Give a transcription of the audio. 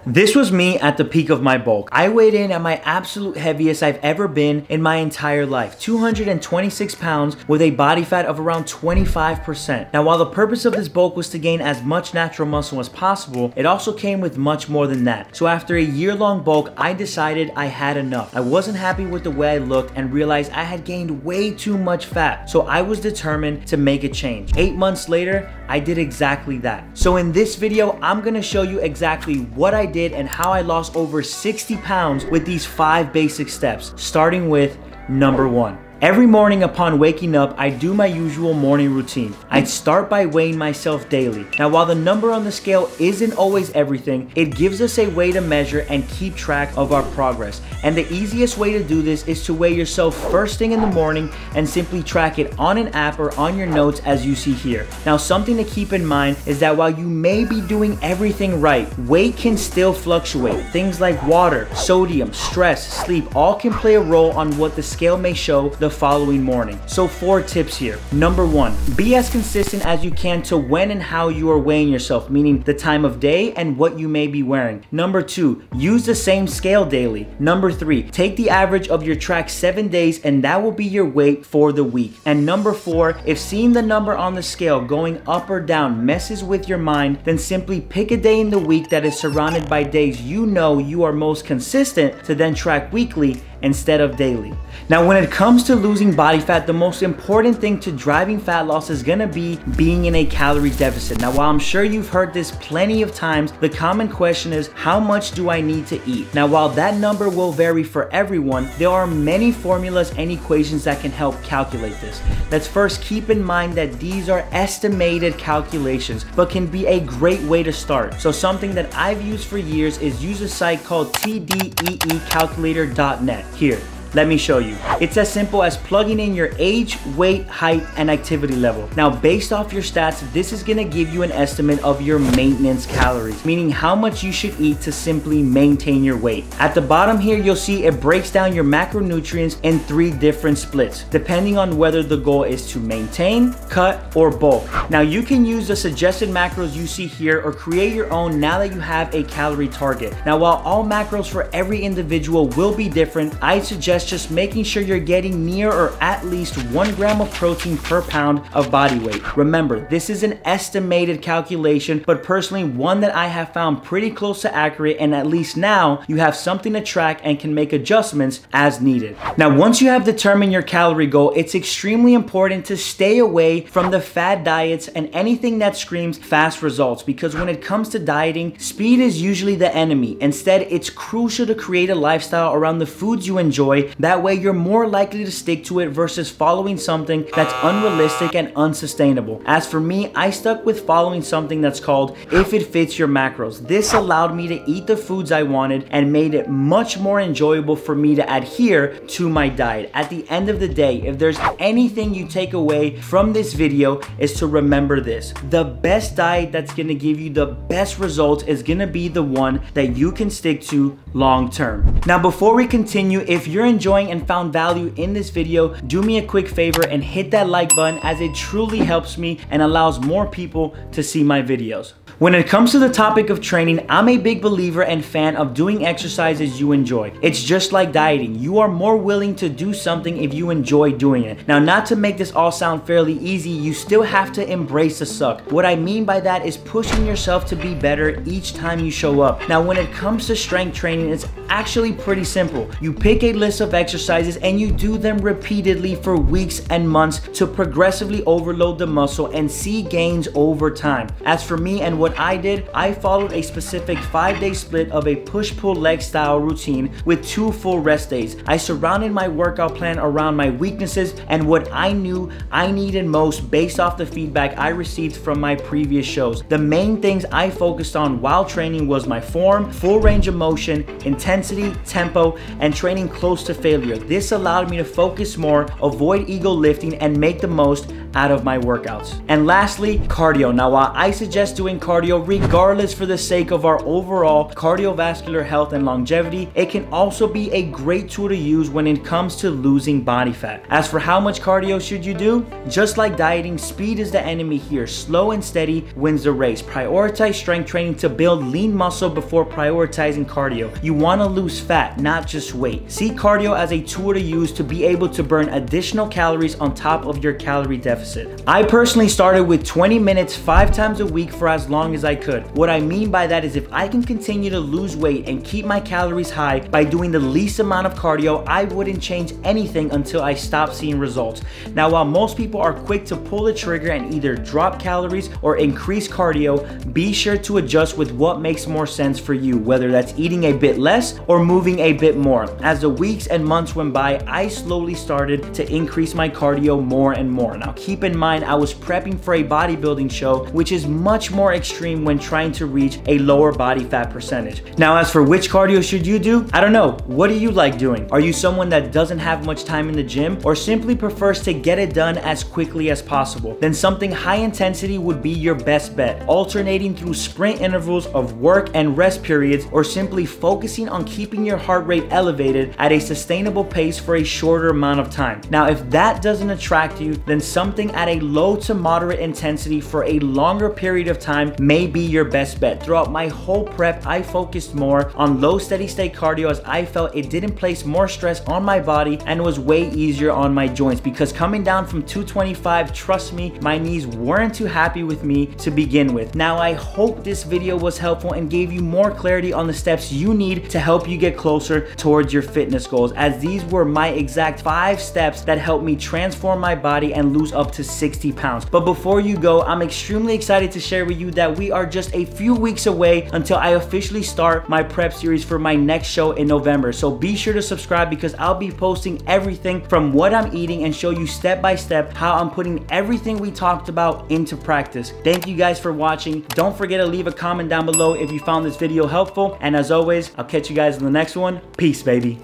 This was me at the peak of my bulk. I weighed in at my absolute heaviest I've ever been in my entire life, 226 pounds with a body fat of around 25%. Now, while the purpose of this bulk was to gain as much natural muscle as possible, it also came with much more than that. So after a year-long bulk, I decided I had enough. I wasn't happy with the way I looked and realized I had gained way too much fat. So I was determined to make a change. 8 months later, I did exactly that. So in this video, I'm gonna show you exactly what I did and how I lost over 60 pounds with these 5 basic steps, starting with number 1. Every morning upon waking up, I do my usual morning routine. I'd start by weighing myself daily. Now, while the number on the scale isn't always everything, it gives us a way to measure and keep track of our progress. And the easiest way to do this is to weigh yourself first thing in the morning and simply track it on an app or on your notes as you see here. Now, something to keep in mind is that while you may be doing everything right, weight can still fluctuate. Things like water, sodium, stress, sleep, all can play a role on what the scale may show the following morning. So 4 tips here. Number 1, be as consistent as you can to when and how you are weighing yourself, meaning the time of day and what you may be wearing. Number 2, use the same scale daily. Number 3, take the average of your track 7 days and that will be your weight for the week. And number 4, if seeing the number on the scale going up or down messes with your mind, then simply pick a day in the week that is surrounded by days you know you are most consistent to then track weekly instead of daily. Now, when it comes to losing body fat, the most important thing to driving fat loss is gonna be being in a calorie deficit. Now, while I'm sure you've heard this plenty of times, the common question is, how much do I need to eat? Now, while that number will vary for everyone, there are many formulas and equations that can help calculate this. Let's first keep in mind that these are estimated calculations, but can be a great way to start. So something that I've used for years is use a site called tdeecalculator.net. Here, let me show you. It's as simple as plugging in your age, weight, height, and activity level. Now, based off your stats, this is gonna give you an estimate of your maintenance calories, meaning how much you should eat to simply maintain your weight. At the bottom here, you'll see it breaks down your macronutrients in 3 different splits, depending on whether the goal is to maintain, cut, or bulk. Now, you can use the suggested macros you see here or create your own now that you have a calorie target. Now, while all macros for every individual will be different, I suggest just making sure you're getting near or at least 1 gram of protein per pound of body weight. Remember, this is an estimated calculation, but personally one that I have found pretty close to accurate, and at least now you have something to track and can make adjustments as needed. Now, once you have determined your calorie goal, it's extremely important to stay away from the fad diets and anything that screams fast results, because when it comes to dieting, speed is usually the enemy. Instead, it's crucial to create a lifestyle around the foods you enjoy. That way you're more likely to stick to it versus following something that's unrealistic and unsustainable. As for me, I stuck with following something that's called If It Fits Your Macros. This allowed me to eat the foods I wanted and made it much more enjoyable for me to adhere to my diet. At the end of the day, if there's anything you take away from this video, is to remember this: the best diet that's gonna give you the best results is gonna be the one that you can stick to long term. Now, before we continue, if you're enjoying and found value in this video, do me a quick favor and hit that like button, as it truly helps me and allows more people to see my videos. When it comes to the topic of training, I'm a big believer and fan of doing exercises you enjoy. It's just like dieting. You are more willing to do something if you enjoy doing it. Now, not to make this all sound fairly easy, you still have to embrace the suck. What I mean by that is pushing yourself to be better each time you show up. Now, when it comes to strength training, it's actually pretty simple. You pick a list of exercises and you do them repeatedly for weeks and months to progressively overload the muscle and see gains over time. As for me and what I did, I followed a specific 5-day split of a push-pull leg style routine with 2 full rest days. I surrounded my workout plan around my weaknesses and what I knew I needed most based off the feedback I received from my previous shows. The main things I focused on while training was my form, full range of motion, intensity, tempo, and training close to failure. This allowed me to focus more, avoid ego lifting, and make the most out of my workouts. And lastly, cardio. Now, while I suggest doing cardio regardless for the sake of our overall cardiovascular health and longevity, it can also be a great tool to use when it comes to losing body fat. As for how much cardio should you do? Just like dieting, speed is the enemy here. Slow and steady wins the race. Prioritize strength training to build lean muscle before prioritizing cardio. You want to lose fat, not just weight. See cardio as a tool to use to be able to burn additional calories on top of your calorie deficit. I personally started with 20 minutes 5 times a week for as long as I could. What I mean by that is if I can continue to lose weight and keep my calories high by doing the least amount of cardio, I wouldn't change anything until I stop seeing results. Now, while most people are quick to pull the trigger and either drop calories or increase cardio, be sure to adjust with what makes more sense for you, whether that's eating a bit less or moving a bit more. As the weeks and months went by, I slowly started to increase my cardio more and more. Now, keep in mind, I was prepping for a bodybuilding show, which is much more extreme when trying to reach a lower body fat percentage. Now, as for which cardio should you do? I don't know. What do you like doing? Are you someone that doesn't have much time in the gym or simply prefers to get it done as quickly as possible? Then something high intensity would be your best bet. Alternating through sprint intervals of work and rest periods, or simply focusing on keeping your heart rate elevated at a sustainable pace for a shorter amount of time. Now, if that doesn't attract you, then something at a low to moderate intensity for a longer period of time may be your best bet. Throughout my whole prep, I focused more on low steady state cardio as I felt it didn't place more stress on my body and was way easier on my joints, because coming down from 225, trust me, my knees weren't too happy with me to begin with. Now, I hope this video was helpful and gave you more clarity on the steps you need to help you get closer towards your fitness goals, as these were my exact 5 steps that helped me transform my body and lose up to 60 pounds. But before you go, I'm extremely excited to share with you that we are just a few weeks away until I officially start my prep series for my next show in November. So be sure to subscribe, because I'll be posting everything from what I'm eating and show you step by step how I'm putting everything we talked about into practice. Thank you guys for watching. Don't forget to leave a comment down below if you found this video helpful. And as always, I'll catch you guys in the next one. Peace, baby.